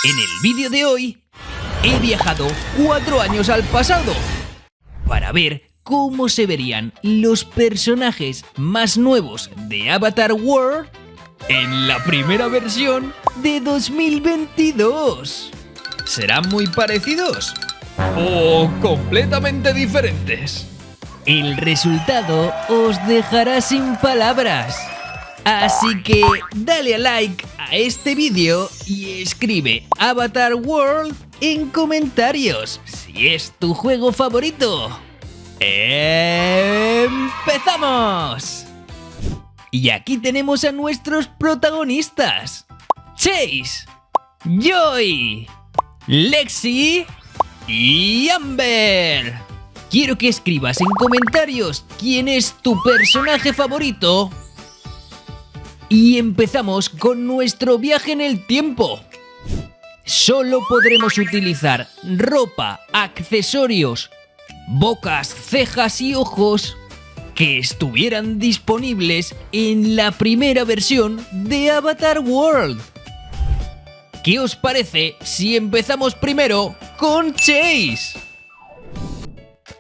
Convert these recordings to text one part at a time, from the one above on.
En el vídeo de hoy he viajado 4 años al pasado para ver cómo se verían los personajes más nuevos de Avatar World en la primera versión de 2022. ¿Serán muy parecidos o completamente diferentes? El resultado os dejará sin palabras. Así que dale a like a este vídeo y escribe Avatar World en comentarios si es tu juego favorito. ¡Empezamos! Y aquí tenemos a nuestros protagonistas: Chase, Joy, Lexi y Amber. Quiero que escribas en comentarios quién es tu personaje favorito. Y empezamos con nuestro viaje en el tiempo. Solo podremos utilizar ropa, accesorios, bocas, cejas y ojos que estuvieran disponibles en la primera versión de Avatar World. ¿Qué os parece si empezamos primero con Chase?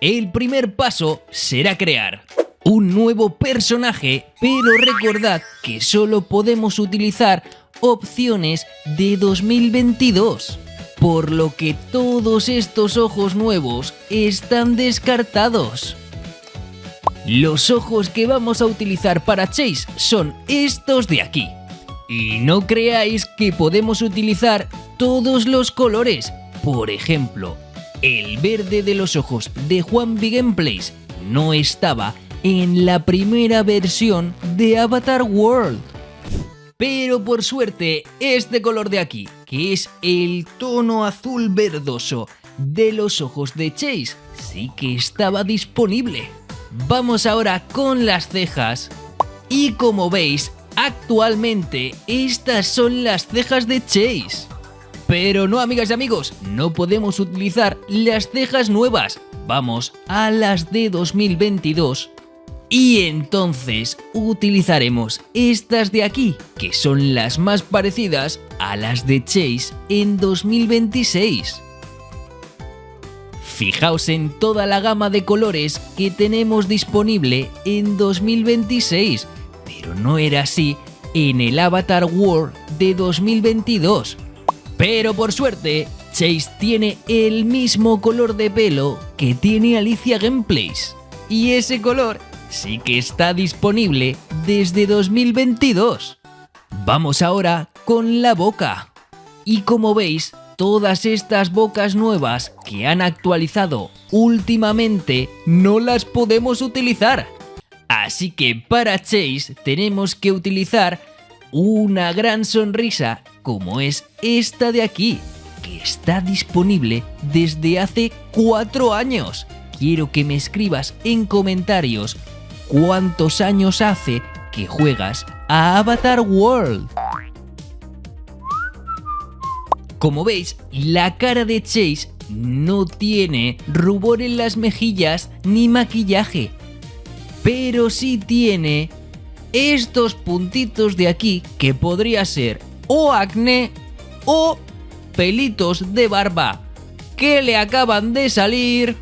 El primer paso será crear un nuevo personaje, pero recordad que solo podemos utilizar opciones de 2022, por lo que todos estos ojos nuevos están descartados. Los ojos que vamos a utilizar para Chase son estos de aquí. Y no creáis que podemos utilizar todos los colores. Por ejemplo, el verde de los ojos de Juanvi Gameplays no estaba en la primera versión de Avatar World. Pero por suerte, este color de aquí, que es el tono azul verdoso de los ojos de Chase, sí que estaba disponible. Vamos ahora con las cejas. Y como veis, actualmente estas son las cejas de Chase. Pero no, amigas y amigos, no podemos utilizar las cejas nuevas. Vamos a las de 2022. Y entonces utilizaremos estas de aquí, que son las más parecidas a las de Chase en 2026. Fijaos en toda la gama de colores que tenemos disponible en 2026, pero no era así en el Avatar World de 2022. Pero por suerte, Chase tiene el mismo color de pelo que tiene Alicia Gameplays, y ese color sí que está disponible desde 2022. Vamos ahora con la boca. Y como veis, todas estas bocas nuevas que han actualizado últimamente no las podemos utilizar. Así que para Chase tenemos que utilizar una gran sonrisa como es esta de aquí, que está disponible desde hace 4 años. Quiero que me escribas en comentarios ¿cuántos años hace que juegas a Avatar World? Como veis, la cara de Chase no tiene rubor en las mejillas ni maquillaje, pero sí tiene estos puntitos de aquí que podría ser o acné o pelitos de barba que le acaban de salir.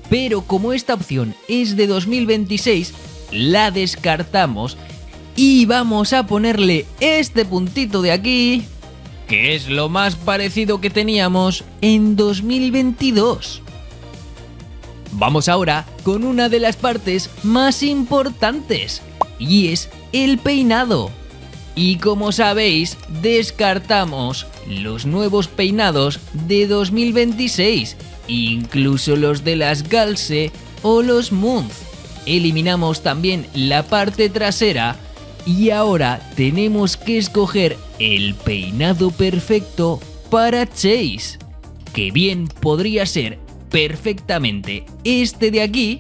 Pero como esta opción es de 2026, la descartamos y vamos a ponerle este puntito de aquí, que es lo más parecido que teníamos en 2022. Vamos ahora con una de las partes más importantes, y es el peinado. Y como sabéis, descartamos los nuevos peinados de 2026, incluso los de las Galse o los Munz. Eliminamos también la parte trasera y ahora tenemos que escoger el peinado perfecto para Chase, que bien podría ser perfectamente este de aquí,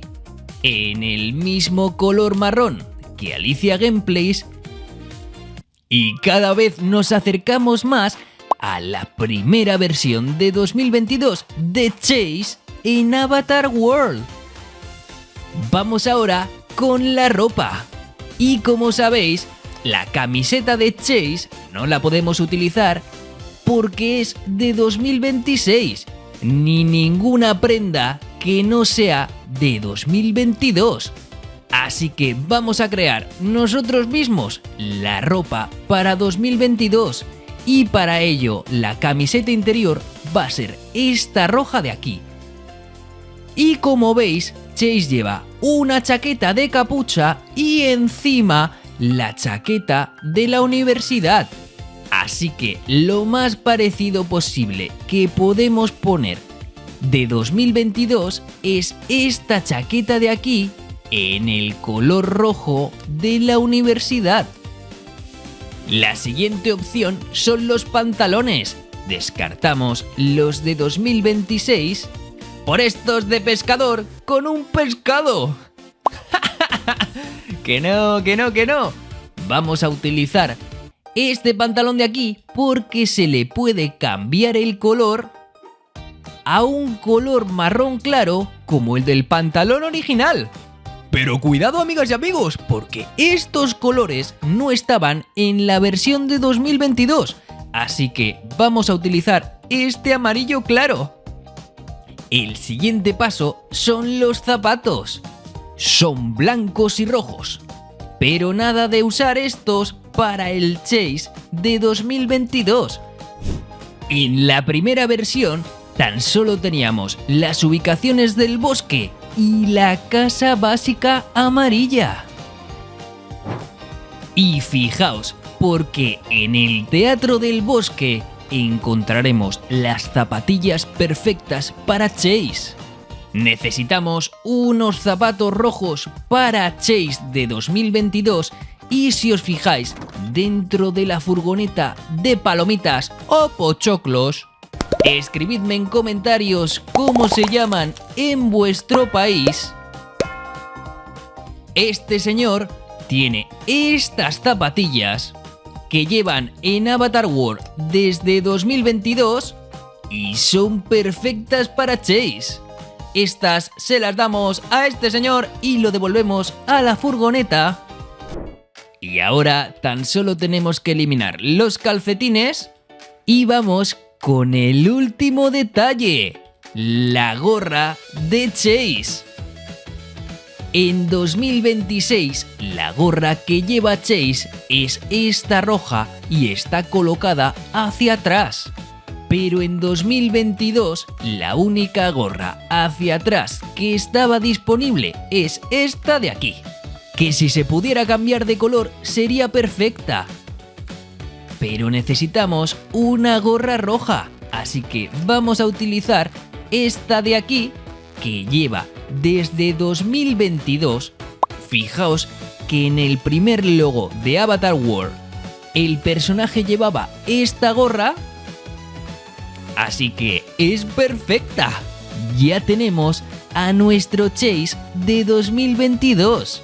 en el mismo color marrón que Alicia Gameplays, y cada vez nos acercamos más a la primera versión de 2022 de Chase en Avatar World. Vamos ahora con la ropa. Y como sabéis, la camiseta de Chase no la podemos utilizar porque es de 2026, ni ninguna prenda que no sea de 2022. Así que vamos a crear nosotros mismos la ropa para 2022 y para ello la camiseta interior va a ser esta roja de aquí. Y como veis, Chase lleva una chaqueta de capucha y encima la chaqueta de la universidad. Así que lo más parecido posible que podemos poner de 2022 es esta chaqueta de aquí en el color rojo de la universidad. La siguiente opción son los pantalones. Descartamos los de 2026 por estos de pescador con un pescado. Que no. Vamos a utilizar este pantalón de aquí porque se le puede cambiar el color a un color marrón claro como el del pantalón original. Pero cuidado, amigas y amigos, porque estos colores no estaban en la versión de 2022, así que vamos a utilizar este amarillo claro. El siguiente paso son los zapatos. Son blancos y rojos, pero nada de usar estos para el Chase de 2022. En la primera versión tan solo teníamos las ubicaciones del bosque y la casa básica amarilla. Y fijaos, porque en el Teatro del Bosque encontraremos las zapatillas perfectas para Chase. Necesitamos unos zapatos rojos para Chase de 2022 y si os fijáis, dentro de la furgoneta de palomitas o pochoclos, escribidme en comentarios cómo se llaman en vuestro país. Este señor tiene estas zapatillas que llevan en Avatar World desde 2022 y son perfectas para Chase. Estas se las damos a este señor y lo devolvemos a la furgoneta. Y ahora tan solo tenemos que eliminar los calcetines y vamos con el último detalle, la gorra de Chase. En 2026, la gorra que lleva Chase es esta roja y está colocada hacia atrás. Pero en 2022, la única gorra hacia atrás que estaba disponible es esta de aquí, que si se pudiera cambiar de color sería perfecta. Pero necesitamos una gorra roja, así que vamos a utilizar esta de aquí que lleva desde 2022. Fijaos que en el primer logo de Avatar World el personaje llevaba esta gorra, así que es perfecta. Ya tenemos a nuestro Chase de 2022.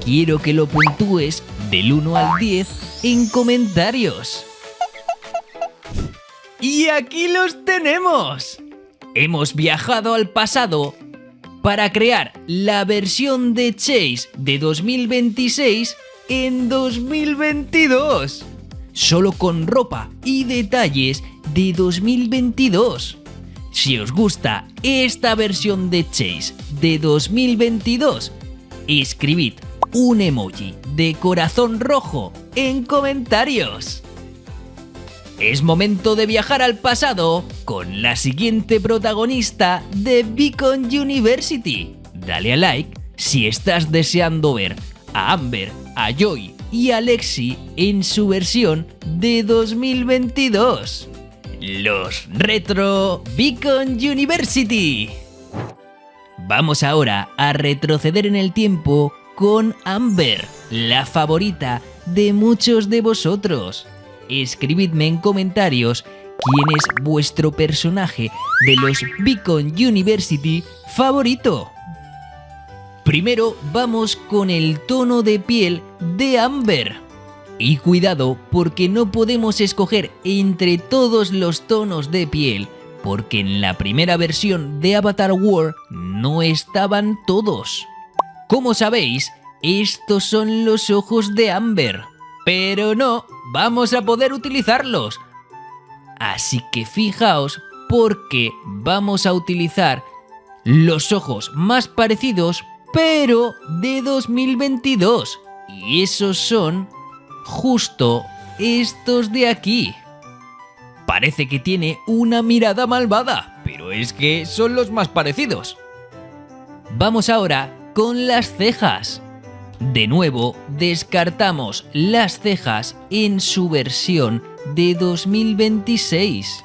Quiero que lo puntúes del 1 al 10 en comentarios. Y aquí los tenemos. Hemos viajado al pasado para crear la versión de Chase de 2026 en 2022. Solo con ropa y detalles de 2022. Si os gusta esta versión de Chase de 2022, escribid un emoji de corazón rojo en comentarios. Es momento de viajar al pasado con la siguiente protagonista de Beacon University. Dale a like si estás deseando ver a Amber, a Joy y a Lexi en su versión de 2022. Los Retro Beacon University. Vamos ahora a retroceder en el tiempo con Amber, la favorita de muchos de vosotros. Escribidme en comentarios quién es vuestro personaje de los Beacon University favorito. Primero vamos con el tono de piel de Amber. Y cuidado porque no podemos escoger entre todos los tonos de piel, porque en la primera versión de Avatar World no estaban todos. Como sabéis, estos son los ojos de Amber, pero no vamos a poder utilizarlos, Así que fijaos porque vamos a utilizar los ojos más parecidos, pero de 2022. Y esos son justo estos de aquí. Parece que tiene una mirada malvada, pero es que son los más parecidos. Vamos ahora con las cejas. De nuevo, descartamos las cejas en su versión de 2026,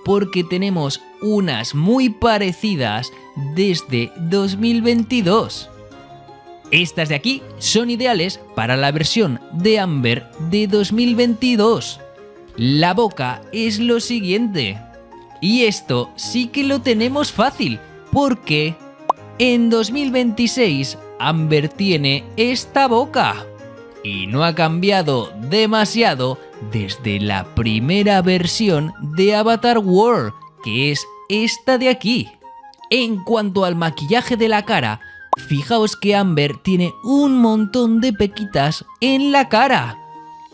porque tenemos unas muy parecidas desde 2022. Estas de aquí son ideales para la versión de Amber de 2022. La boca es lo siguiente. Y esto sí que lo tenemos fácil, porque en 2026 Amber tiene esta boca. Y no ha cambiado demasiado desde la primera versión de Avatar World, que es esta de aquí. En cuanto al maquillaje de la cara, fijaos que Amber tiene un montón de pequitas en la cara.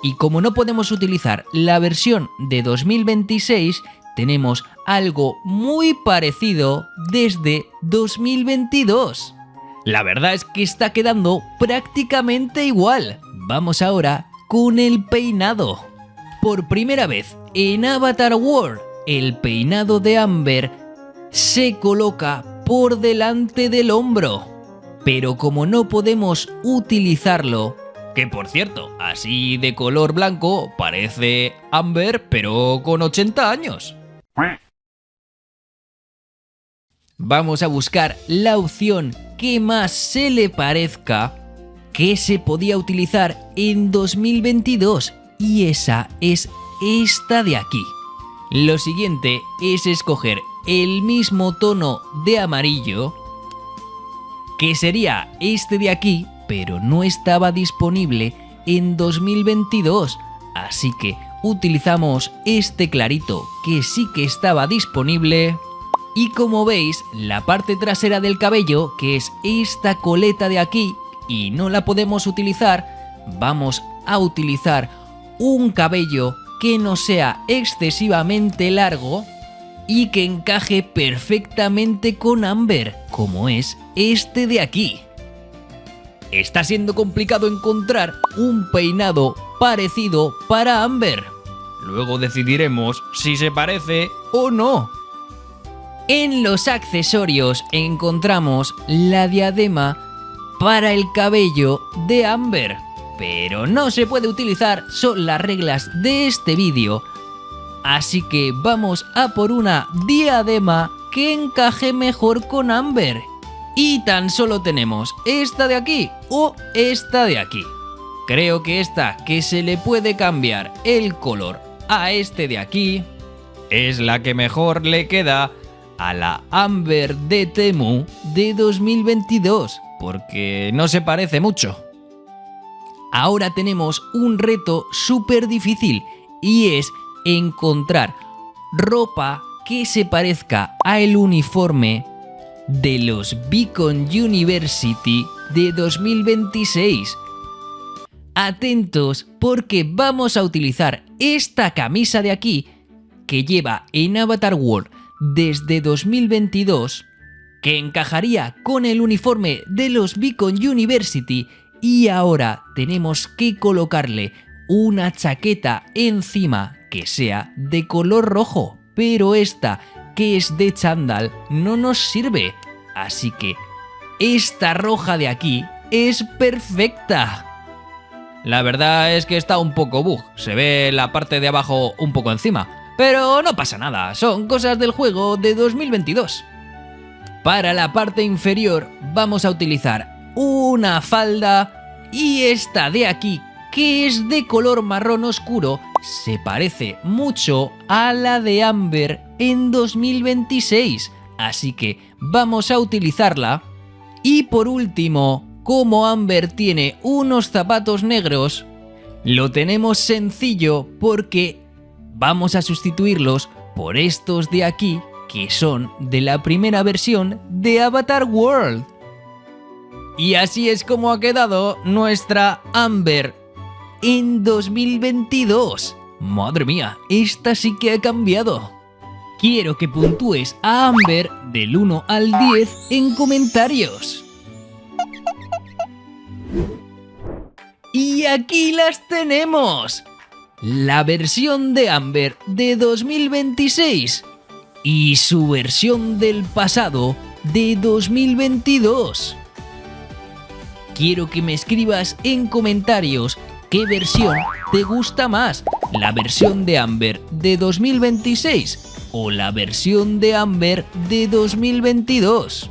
Y como no podemos utilizar la versión de 2026, tenemos algo muy parecido desde 2022. La verdad es que está quedando prácticamente igual. Vamos ahora con el peinado. Por primera vez en Avatar World, el peinado de Amber se coloca por delante del hombro. Pero como no podemos utilizarlo, que por cierto, así de color blanco parece Amber pero con 80 años. Vamos a buscar la opción que más se le parezca, que se podía utilizar en 2022, y esa es esta de aquí. Lo siguiente es escoger el mismo tono de amarillo, que sería este de aquí, pero no estaba disponible en 2022, así que utilizamos este clarito que sí que estaba disponible. Y como veis, la parte trasera del cabello, que es esta coleta de aquí, y no la podemos utilizar, vamos a utilizar un cabello que no sea excesivamente largo y que encaje perfectamente con Amber, como es este de aquí. Está siendo complicado encontrar un peinado parecido para Amber. Luego decidiremos si se parece o no. En los accesorios encontramos la diadema para el cabello de Amber, pero no se puede utilizar, son las reglas de este vídeo, así que vamos a por una diadema que encaje mejor con Amber. Y tan solo tenemos esta de aquí o esta de aquí. Creo que esta, que se le puede cambiar el color a este de aquí, es la que mejor le queda a la Amber de Temu de 2022, porque no se parece mucho. Ahora tenemos un reto súper difícil, y es encontrar ropa que se parezca al uniforme de los Beacon University de 2026. Atentos, porque vamos a utilizar esta camisa de aquí, que lleva en Avatar World desde 2022, que encajaría con el uniforme de los Beacon University, y ahora tenemos que colocarle una chaqueta encima que sea de color rojo, pero esta, que es de chándal, no nos sirve, así que esta roja de aquí es perfecta. La verdad es que está un poco bug, se ve la parte de abajo un poco encima, pero no pasa nada, son cosas del juego de 2022. Para la parte inferior vamos a utilizar una falda, y esta de aquí, que es de color marrón oscuro, se parece mucho a la de Amber en 2026, así que vamos a utilizarla. Y por último, como Amber tiene unos zapatos negros, lo tenemos sencillo porque vamos a sustituirlos por estos de aquí, que son de la primera versión de Avatar World. Y así es como ha quedado nuestra Amber en 2022. Madre mía, esta sí que ha cambiado. Quiero que puntúes a Amber del 1 al 10 en comentarios. Y aquí las tenemos. La versión de Amber de 2026 y su versión del pasado de 2022. Quiero que me escribas en comentarios qué versión te gusta más, la versión de Amber de 2026 o la versión de Amber de 2022.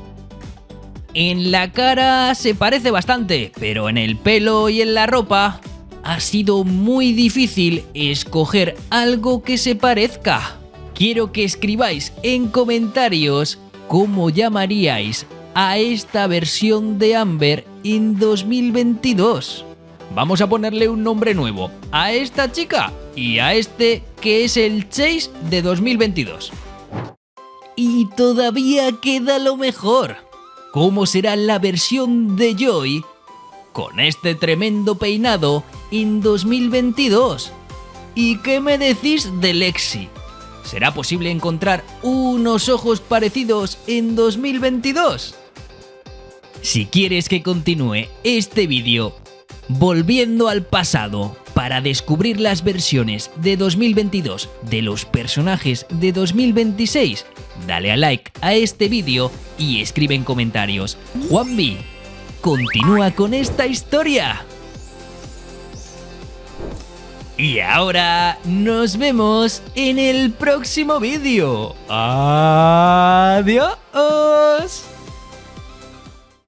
En la cara se parece bastante, pero en el pelo y en la ropa ha sido muy difícil escoger algo que se parezca. Quiero que escribáis en comentarios cómo llamaríais a esta versión de Amber en 2022. Vamos a ponerle un nombre nuevo a esta chica y a este que es el Chase de 2022. Y todavía queda lo mejor. ¿Cómo será la versión de Joy con este tremendo peinado en 2022? ¿Y qué me decís de Lexi? ¿Será posible encontrar unos ojos parecidos en 2022? Si quieres que continúe este vídeo volviendo al pasado para descubrir las versiones de 2022 de los personajes de 2026, dale a like a este vídeo y escribe en comentarios: Juanvi, continúa con esta historia. Y ahora nos vemos en el próximo vídeo. ¡Adiós!